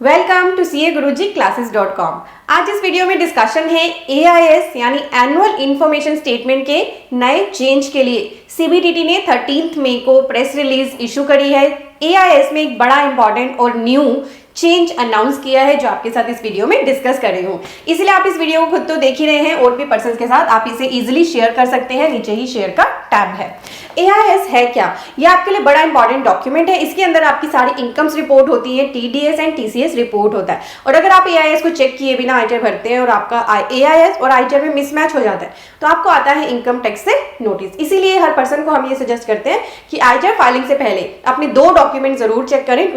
Welcome to CA-Guruji-Classes.com। आज इस video में डिस्कशन है AIS यानी एनुअल इंफॉर्मेशन स्टेटमेंट के नए चेंज के लिए CBDT ने 13 मई को प्रेस रिलीज इशू करी है। AIS में एक बड़ा इंपॉर्टेंट और न्यू चेंज अनाउंस किया है जो आपके साथ इस वीडियो में डिस्कस कर रही हूँ। इसलिए आप इस वीडियो को खुद तो देख ही रहे हैं और भी पर्सन के साथ आप इसे इजीली शेयर कर सकते हैं। नीचे ही शेयर का टैब है। AIS है क्या? ये आपके लिए बड़ा इंपॉर्टेंट डॉक्यूमेंट है। इसके अंदर आपकी सारी इनकम्स रिपोर्ट होती है, TDS एंड TCS रिपोर्ट होता है। और अगर आप AIS को चेक किए बिना ITR भरते हैं और आपका AIS और ITR में मिसमैच हो जाता है तो आपको आता है इनकम टैक्स से नोटिस। इसीलिए हर पर्सन को हम ये सजेस्ट करते हैं कि ITR फाइलिंग से पहले अपने दो डॉक्यूमेंट जरूर चेक करें।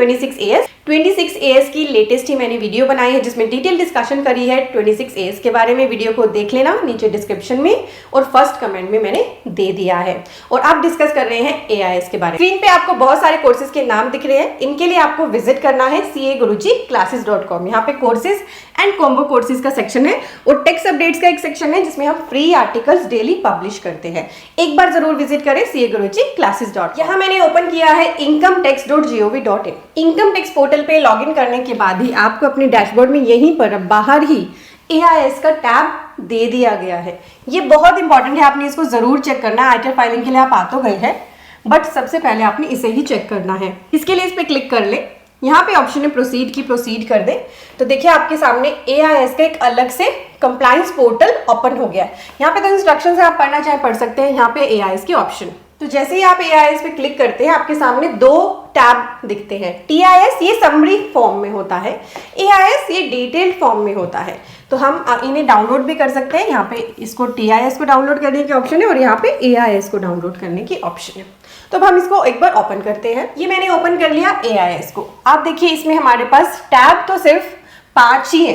26AS की लेटेस्ट ही मैंने वीडियो बनाई है जिसमें डिटेल डिस्कशन करी है 26AS के बारे में। वीडियो को देख लेना नीचे डिस्क्रिप्शन में और फर्स्ट कमेंट में मैंने दे दिया है। और आप डिस्कस कर रहे हैं AIS के बारे में। स्क्रीन पे आपको बहुत सारे कोर्सेज के नाम दिख रहे हैं। इनके लिए आपको विजिट करना है CA-Guruji-Classes.com। यहाँ पे कोर्सेज एंड कॉम्बो कोर्सेज का सेक्शन है और टेक्स्ट अपडेट्स का एक सेक्शन है जिसमें हम फ्री आर्टिकल्स डेली पब्लिश करते हैं। एक बार जरूर विजिट करें CA-Guruji-Classes.com। यहाँ मैंने ओपन किया है incometax.gov.in। इनकम टैक्स पोर्टल पे लॉगिन करने के बाद ही आपको अपने डैशबोर्ड में यहीं पर बाहर ही AIS का टैब दे दिया गया है। ये बहुत इंपॉर्टेंट है, आपने इसको जरूर चेक करना है। ITR फाइलिंग के लिए आप आ तो गए हैं बट सबसे पहले आपने इसे ही चेक करना है। इसके लिए इस पर क्लिक कर ले। यहाँ पे ऑप्शन है प्रोसीड की, प्रोसीड कर दे तो देखिए आपके सामने AIS का एक अलग से कंप्लायंस पोर्टल ओपन हो गया है। यहाँ पे तो इंस्ट्रक्शन है, आप पढ़ना चाहे पढ़ सकते हैं। यहाँ पे AIS के ऑप्शन, तो जैसे ही आप AIS पे क्लिक करते हैं आपके सामने दो टैब दिखते हैं। TIS ये समरी फॉर्म में होता है, AIS ये डिटेल्ड फॉर्म में होता है। तो हम इन्हें डाउनलोड भी कर सकते हैं। यहाँ पे इसको TIS को डाउनलोड करने की ऑप्शन है और यहाँ पे AIS को डाउनलोड करने की ऑप्शन है। तो अब हम इसको एक बार ओपन करते हैं। ये मैंने ओपन कर लिया AIS को। आप देखिए इसमें हमारे पास टैब तो सिर्फ 5 ही है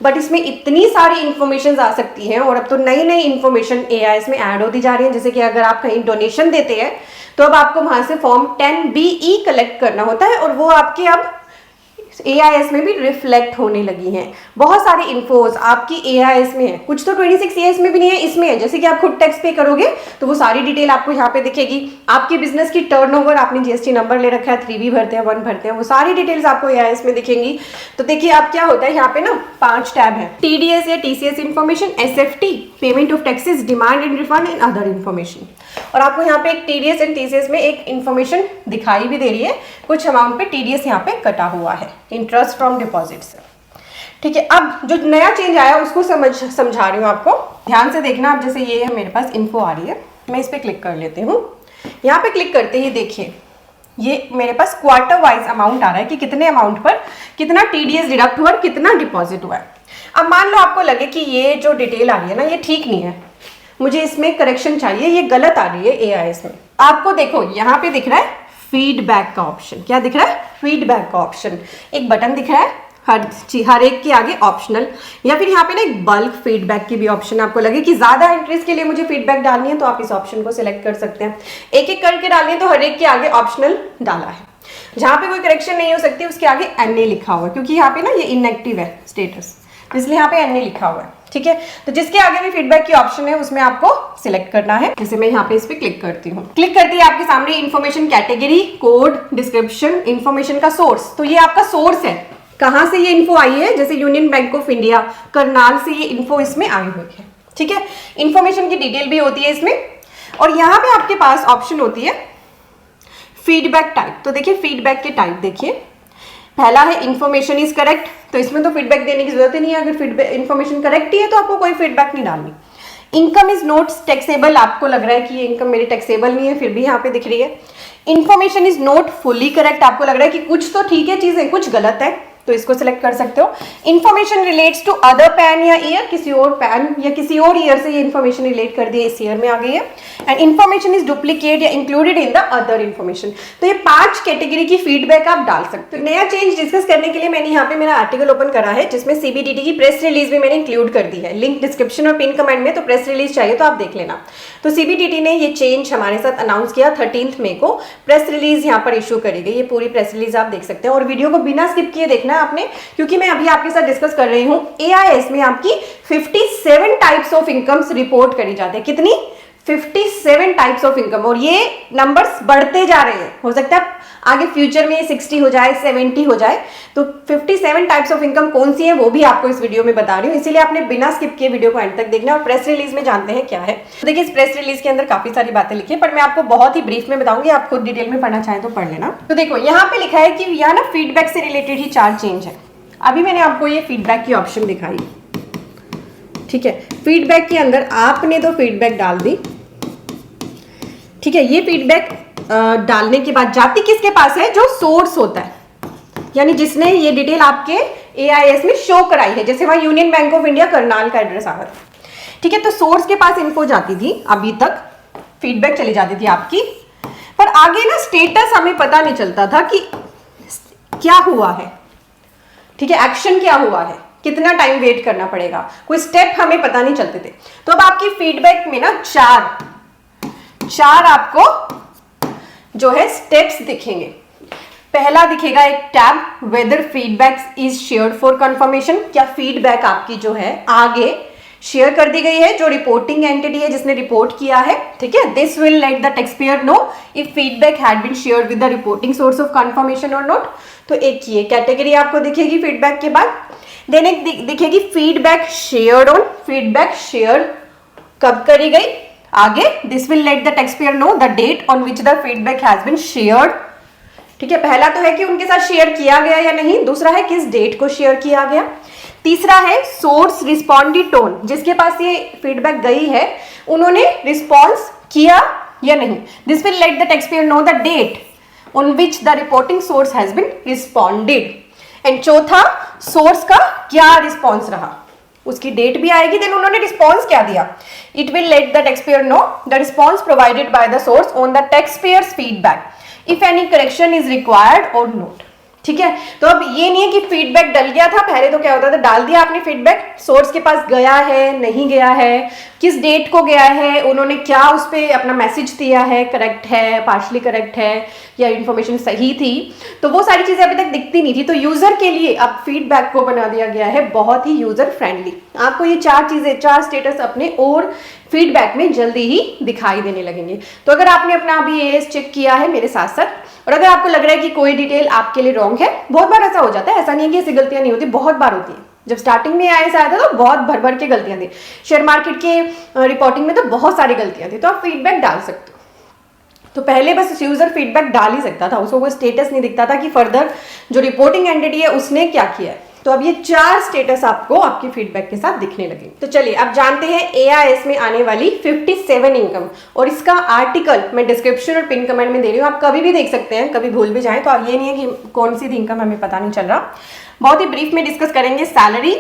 बट इसमें इतनी सारी इन्फॉर्मेशन आ सकती हैं और अब तो नई नई इन्फॉर्मेशन AIS में ऐड होती जा रही है। जैसे कि अगर आप कहीं डोनेशन देते हैं तो अब आपको वहां से फॉर्म 10BE कलेक्ट करना होता है और वो आपके अब AIS में भी रिफ्लेक्ट होने लगी हैं। बहुत सारी इन्फोज आपकी AIS में है, कुछ तो 26AS में भी नहीं है, इसमें है। जैसे कि आप खुद टैक्स पे करोगे तो वो सारी डिटेल आपको यहाँ पे दिखेगी। आपके बिजनेस की टर्नओवर, आपने GST नंबर ले रखा है, 3B भरते हैं, 1 भरते हैं, वो सारी डिटेल्स आपको AIS में दिखेंगी। तो देखिए आप क्या होता है, यहाँ पे ना 5 टैब है। TDS या TCS information, SFT payment of taxes, demand and refund and other information. और आपको यहाँ पे एक TDS एंड TCS में एक इन्फॉर्मेशन दिखाई भी दे रही है। कुछ अमाउंट पे TDS यहाँ पे कटा हुआ है, इंटरेस्ट फ्रॉम डिपॉजिट से। ठीक है, अब जो नया चेंज आया उसको समझा रही हूँ आपको, ध्यान से देखना। अब जैसे ये है मेरे पास इन्फो आ रही है, मैं इस पर क्लिक कर लेती हूँ। यहाँ पे क्लिक करते ही देखिए ये मेरे पास क्वार्टर वाइज अमाउंट आ रहा है कि कितने अमाउंट पर कितना TDS डिडक्ट हुआ और कितना डिपॉजिट हुआ है। अब मान लो आपको लगे कि ये जो डिटेल आ रही है ना ये ठीक नहीं है, मुझे इसमें करेक्शन चाहिए, ये गलत आ रही है AIS में। आपको देखो यहाँ पे दिख रहा है फीडबैक का ऑप्शन। क्या दिख रहा है? फीडबैक का ऑप्शन। एक बटन दिख रहा है हर एक के आगे ऑप्शनल, या फिर यहाँ पे ना एक बल्क फीडबैक की भी ऑप्शन। आपको लगे कि ज्यादा एंट्रीज के लिए मुझे फीडबैक डालनी है तो आप इस ऑप्शन को सिलेक्ट कर सकते हैं। एक एक करके डालनी है तो हर एक के आगे ऑप्शनल डाला है। जहाँ पे कोई करेक्शन नहीं हो सकती उसके आगे NA लिखा हुआ है क्योंकि यहाँ पे ना ये इनएक्टिव है स्टेटस, इसलिए यहाँ पे NA लिखा हुआ है। ठीक है, तो जिसके आगे भी फीडबैक की ऑप्शन है उसमें आपको सिलेक्ट करना है। जैसे मैं यहाँ पे इस पे क्लिक करती हूँ। क्लिक करती है आपके सामने information category, code, description, information का सोर्स। तो ये आपका सोर्स है, कहाँ से ये इन्फो आई है। जैसे union bank of India, Karnal से ये इन्फो इसमें आई हुई है। ठीक है, इन्फॉर्मेशन की डिटेल भी होती है इसमें। और यहाँ पे आपके पास ऑप्शन होती है फीडबैक टाइप। तो देखिए फीडबैक के टाइप देखिए, पहला है इन्फॉर्मेशन इज करेक्ट, तो इसमें तो फीडबैक देने की जरूरत ही नहीं है। अगर फीडबैक इन्फॉर्मेशन करेक्ट ही है तो आपको कोई फीडबैक नहीं डालनी। इनकम इज नॉट टैक्सेबल, आपको लग रहा है कि ये इनकम मेरी टैक्सेबल नहीं है फिर भी यहाँ पे दिख रही है। Information is not fully correct, आपको लग रहा है कि कुछ तो ठीक है चीजें, कुछ गलत है तो इसको सिलेक्ट कर सकते हो। Information relates to other PAN या ईयर, किसी और पैन या किसी और ईयर से ये इन्फॉर्मेशन रिलेट कर दी है, इस ईयर में आ गई है। एंड इन्फॉर्मेशन इज डुप्लीकेट या included in the other information. तो ये 5 कैटेगरी की फीडबैक आप डाल सकते हो। नया चेंज डिस्कस करने के लिए मैंने यहाँ पे मेरा आर्टिकल ओपन करा है जिसमें CBDT की प्रेस रिलीज भी मैंने इंक्लूड कर दी है। लिंक डिस्क्रिप्शन और पिन कमेंट में, तो प्रेस रिलीज चाहिए तो आप देख लेना। तो CBDT ने ये चेंज हमारे साथ अनाउंस किया 13 मई को। प्रेस रिलीज यहाँ पर इशू करी गई, ये पूरी प्रेस रिलीज आप देख सकते हैं और वीडियो को बिना स्किप किए देखना है आपने, क्योंकि मैं अभी आपके साथ डिस्कस कर रही हूँ AIS में आपकी 57 टाइप्स ऑफ इनकम्स रिपोर्ट करी जाती है। कितनी? 57 टाइप्स ऑफ इनकम, और ये नंबर्स बढ़ते जा रहे हैं। हो सकता है आगे फ्यूचर में 60 हो जाए, 70 हो जाए। तो 57 टाइप्स ऑफ इनकम कौन सी है वो भी आपको इस वीडियो में बता रही हूँ, इसीलिए आपने बिना स्किप किए वीडियो को एंड तक देखना। और प्रेस रिलीज में जानते हैं क्या है। तो देखिए, इस प्रेस रिलीज के अंदर काफी सारी बातें लिखी है, पर मैं आपको बहुत ही ब्रीफ में बताऊंगी, आप खुद डिटेल में पढ़ना चाहें तो पढ़ लेना। तो देखो, यहाँ पे लिखा है कि यहाँ ना फीडबैक से रिलेटेड ही 4 चेंज है। अभी मैंने आपको ये फीडबैक की ऑप्शन दिखाई, ठीक है। फीडबैक के अंदर आपने तो फीडबैक डाल दी, ठीक है। ये फीडबैक डालने के बाद जाती किसके पास है? जो सोर्स होता है, यानी जिसने ये डिटेल आपके AIS में शो कराई है। जैसे वहां union bank of India Karnal का एड्रेस आ रहा था, ठीक है। तो सोर्स के पास इन्फो जाती थी, अभी तक फीडबैक चली जाती थी आपकी, पर आगे ना स्टेटस हमें पता नहीं चलता था कि क्या हुआ है, ठीक है। एक्शन क्या हुआ है, कितना टाइम वेट करना पड़ेगा, कोई स्टेप हमें पता नहीं चलते थे। तो अब आपकी फीडबैक में ना चार आपको जो है स्टेप्स दिखेंगे। पहला दिखेगा एक tab, whether feedback is shared for confirmation, क्या फीडबैक आपकी जो है आगे शेयर कर दी गई है, जो रिपोर्टिंग एंटिटी है जिसने रिपोर्ट किया है, ठीक है। This will let the taxpayer know if feedback had been shared with the reporting source of confirmation और नॉट। तो एक ये कैटेगरी आपको दिखेगी फीडबैक के बाद। देन एक दिखेगी feedback shared on, feedback share कब करी गई आगे। This will let the taxpayer know the date on which the feedback has been shared, ठीक है। पहला तो है कि उनके साथ शेयर किया गया या नहीं, दूसरा है किस डेट को शेयर किया गया, तीसरा है सोर्स रिस्पॉन्डेड टोन, जिसके पास ये फीडबैक गई है उन्होंने रिस्पॉन्स किया या नहीं। This will let the taxpayer know the date on which the reporting source has been responded. And चौथा, सोर्स का क्या रिस्पॉन्स रहा, उसकी डेट भी आएगी, देन उन्होंने रिस्पॉन्स क्या दिया। It will let the taxpayer know the response provided by the source on the tax payers feedback if any correction is required और नोट, ठीक है। तो अब ये नहीं है कि फीडबैक डल गया था, पहले तो क्या होता था, डाल दिया आपने फीडबैक, सोर्स के पास गया है नहीं गया है, किस डेट को गया है, उन्होंने क्या उस पर अपना मैसेज दिया है, करेक्ट है, पार्शली करेक्ट है, या इन्फॉर्मेशन सही थी, तो वो सारी चीजें अभी तक दिखती नहीं थी। तो यूजर के लिए अब फीडबैक को बना दिया गया है बहुत ही यूजर फ्रेंडली। आपको ये 4 चीजें, 4 स्टेटस अपने और फीडबैक में जल्दी ही दिखाई देने लगेंगे। तो अगर आपने अपना अभी AIS चेक किया है मेरे साथ साथ, और अगर आपको लग रहा है कि कोई डिटेल आपके लिए रॉन्ग है, बहुत बार ऐसा हो जाता है, ऐसा नहीं है कि ऐसी गलतियां नहीं होती, बहुत बार होती है। जब स्टार्टिंग में AIS आया था तो बहुत भर के गलतियां थी, शेयर मार्केट के रिपोर्टिंग में तो बहुत सारी गलतियां थी। तो आप फीडबैक डाल सकते हो। तो पहले बस यूजर फीडबैक डाल ही सकता था, उसको कोई स्टेटस नहीं दिखता था कि फर्दर जो रिपोर्टिंग एंटिटी है उसने क्या किया है। तो अब ये 4 स्टेटस आपको आपकी फीडबैक के साथ दिखने लगे। तो चलिए अब जानते हैं AIS में आने वाली 57 इनकम, और इसका आर्टिकल मैं डिस्क्रिप्शन और पिन कमेंट में दे रही हूँ, आप कभी भी देख सकते हैं, कभी भूल भी जाएं। तो अब ये नहीं है कि कौन सी इनकम हमें पता नहीं चल रहा, बहुत ही ब्रीफ में डिस्कस करेंगे। Salary,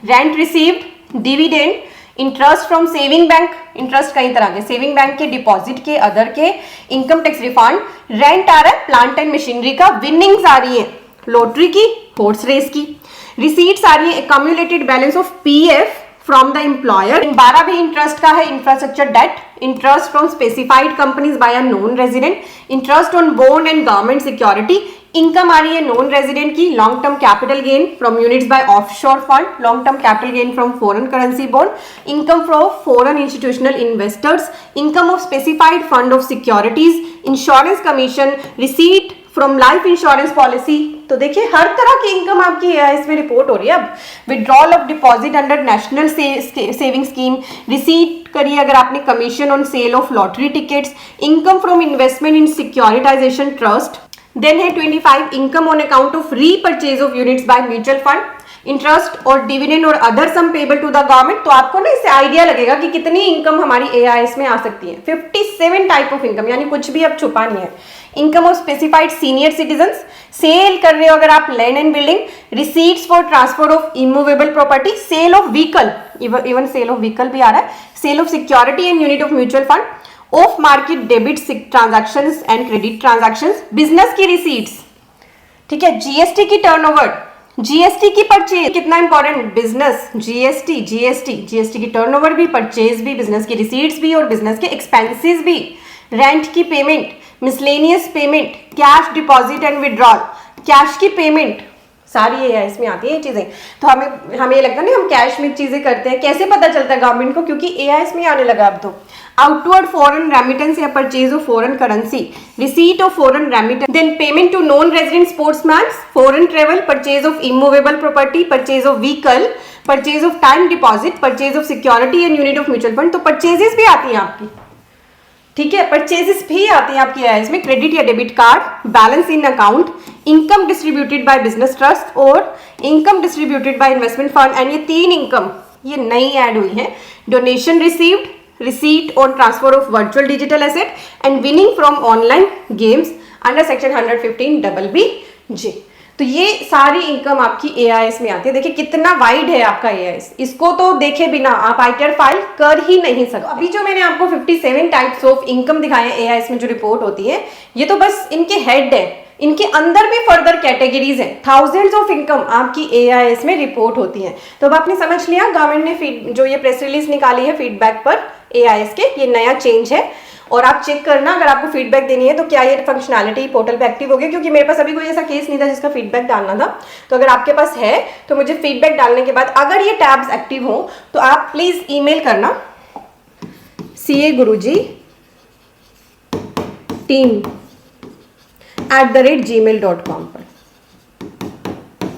rent received, dividend, interest from saving bank, interest कई तरह के, सेविंग बैंक के, डिपॉजिट के, अदर के, इनकम टैक्स रिफंड, रेंट आ रहा है प्लांट एंड मशीनरी का, विनिंग्स आ रही है लॉटरी की, हॉर्स रेस की, रिसीट्स आ रही है accumulated balance of PF from the employer, 12 भी इंटरेस्ट का है, infrastructure debt, interest from specified companies by a non resident, interest on bond and government security, income आ रही है नॉन रेजिडेंट की, long term capital gain from units by offshore fund, long term capital gain from foreign currency bond, income from foreign institutional investors, income of specified fund of securities, insurance commission, receipt from life insurance policy. तो देखिए हर तरह की income आपकी इसमें report हो रही है। अब withdrawal of deposit under national saving scheme, receipt करिए अगर आपने commission on sale of lottery tickets, income from investment in securitisation trust, then है 25 income on account of repurchase of units by mutual fund, interest और dividend और other sum payable to the government. तो आपको ना इससे idea लगेगा कि कितनी इनकम हमारी AIS में आ सकती है। 57 टाइप ऑफ इनकम, यानी कुछ भी अब छुपा नहीं है। Income of specified senior citizens, sale कर रहे हो अगर आप land and building, receipts for transfer of immovable property, sale of vehicle, even sale of vehicle भी आ रहा है, sale of security and unit of mutual fund, of market debit transactions and credit transactions, business की receipts, ठीक है, GST की turnover, GST की purchase, कितना इंपॉर्टेंट, बिजनेस GST की टर्नओवर भी, परचेज भी, बिजनेस की रिसीट्स भी और बिजनेस के एक्सपेंसेस भी, रेंट की payment, miscellaneous payment, cash deposit and withdrawal, cash की पेमेंट, सारी एआई में आती है ये चीज़ें। तो हमें ये लगता है ना हम कैश में चीज़ें करते हैं, कैसे पता चलता है गवर्नमेंट को, क्योंकि एआई में आने लगा अब तो। आउटवर्ड फॉरेन रेमिटेंस या purchase of foreign currency, receipt of foreign remittance, then payment to non resident sportsman, foreign travel, purchase of immovable property, purchase of vehicle, purchase of time deposit, purchase of security and unit of mutual fund. तो purchases भी आती हैं आपकी, ठीक है, purchases भी आती हैं आपकी एआई में। क्रेडिट या debit card, balance in account, income distributed by business trust और income distributed by investment fund. And ये 3 इनकम ये नई ऐड हुई है। Donation received, receipt on transfer of virtual digital asset and winning from online games under section 115 BBJ। तो ये सारी income आपकी एआईएस में आती है। देखिए कितना वाइड है आपका एआईएस, इसको तो देखे बिना आप आईटीआर फाइल कर ही नहीं सकते। अभी जो मैंने आपको 57 टाइप्स ऑफ इनकम दिखाए हैं एआईएस में जो रिपोर्ट होती है, ये तो बस इनके हेड है, इनके अंदर भी फर्दर कैटेगरीज हैं। थाउजेंड्स ऑफ इनकम आपकी एआईएस में रिपोर्ट होती है। तो अब आपने समझ लिया गवर्नमेंट ने जो ये प्रेस रिलीज निकाली है फीडबैक पर एआईएस के, ये नया चेंज है। और आप चेक करना अगर आपको फीडबैक देनी है तो क्या ये फंक्शनैलिटी पोर्टल पे एक्टिव होगी, क्योंकि मेरे पास अभी कोई ऐसा केस नहीं था जिसका फीडबैक डालना था। तो अगर आपके पास है तो मुझे फीडबैक डालने के बाद अगर ये टैब्स एक्टिव हो तो आप प्लीज ईमेल करना CA गुरुजी team@gmail.com पर,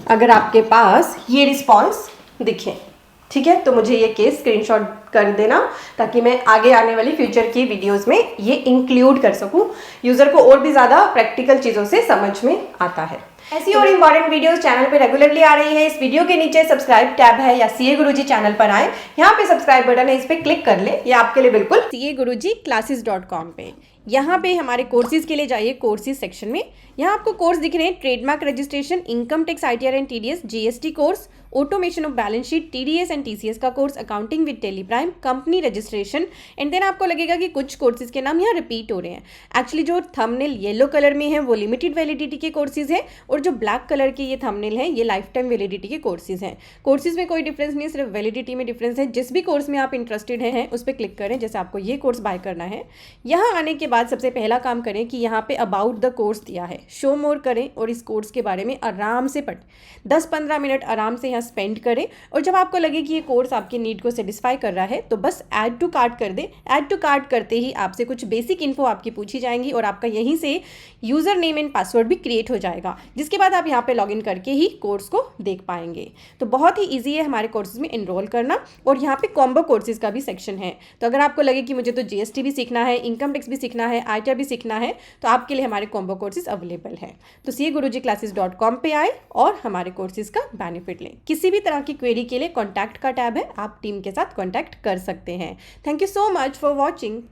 अगर आपके पास ये रिस्पॉन्स दिखे, ठीक है। तो मुझे ये केस स्क्रीनशॉट कर देना ताकि मैं आगे आने वाली फ्यूचर की वीडियोस में ये इंक्लूड कर सकूं, यूजर को और भी ज़्यादा प्रैक्टिकल चीज़ों से समझ में आता है। ऐसी और इंपॉर्टेंट वीडियोस चैनल पे रेगुलरली आ रही है। इस वीडियो के नीचे सब्सक्राइब टैब है या CA गुरुजी चैनल पर आए, यहाँ पे सब्सक्राइब बटन है, इस पर क्लिक कर ले, ये आपके लिए बिल्कुल CAGurujiClasses.com पे। यहाँ पे हमारे कोर्सेज के लिए जाइए, कोर्सेज सेक्शन में यहाँ आपको कोर्स दिख रहे हैं, trademark registration, income tax ITR and TDS, GST course, automation of balance sheet, TDS and TCS का course, accounting with Tally Prime, company registration. And then आपको लगेगा कि कुछ कोर्सेज के नाम यहाँ रिपीट हो रहे हैं। एक्चुअली जो थंबनेल येलो कलर में है वो लिमिटेड वैलिडिटी के कोर्सेज हैं, और जो ब्लैक कलर के ये थंबनेल है ये लाइफ टाइम वैलिडिटी के कोर्सेज हैं। कोर्सेज में कोई डिफरेंस नहीं, सिर्फ वैलिडिटी में डिफरेंस है। जिस भी कोर्स में आप इंटरेस्टेड हैं उस पर क्लिक करें, जैसे आपको ये कोर्स बाय करना है। यहाँ आने के बाद सबसे पहला काम करें कि यहाँ पे अबाउट द कोर्स दिया है, शो मोर करें और इस कोर्स के बारे में आराम से 10-15 मिनट आराम से यहाँ स्पेंड करें। और जब आपको लगे कि ये कोर्स आपकी नीड को सेटिस्फाई कर रहा है तो बस ऐड टू कार्ट कर दें। ऐड टू कार्ट करते ही आपसे कुछ बेसिक इन्फो आपकी पूछी जाएंगी और आपका यहीं से यूज़र नेम एंड पासवर्ड भी क्रिएट हो जाएगा, जिसके बाद आप यहाँ पे लॉगिन करके ही कोर्स को देख पाएंगे। तो बहुत ही ईजी है हमारे कोर्सेज में एनरोल करना। और यहाँ पे कॉम्बो कोर्सेज का भी सेक्शन है, तो अगर आपको लगे कि मुझे तो GST भी सीखना है, इनकम टैक्स भी सीखना है, ITR भी सीखना है, तो आपके लिए हमारे कॉम्बो कोर्सेज अवेलेबल है। तो CAGurujiClasses.com पे आए और हमारे कोर्सेज का बेनिफिट लें। किसी भी तरह की क्वेरी के लिए कॉन्टैक्ट का टैब है, आप टीम के साथ कॉन्टैक्ट कर सकते हैं। Thank you so much for watching.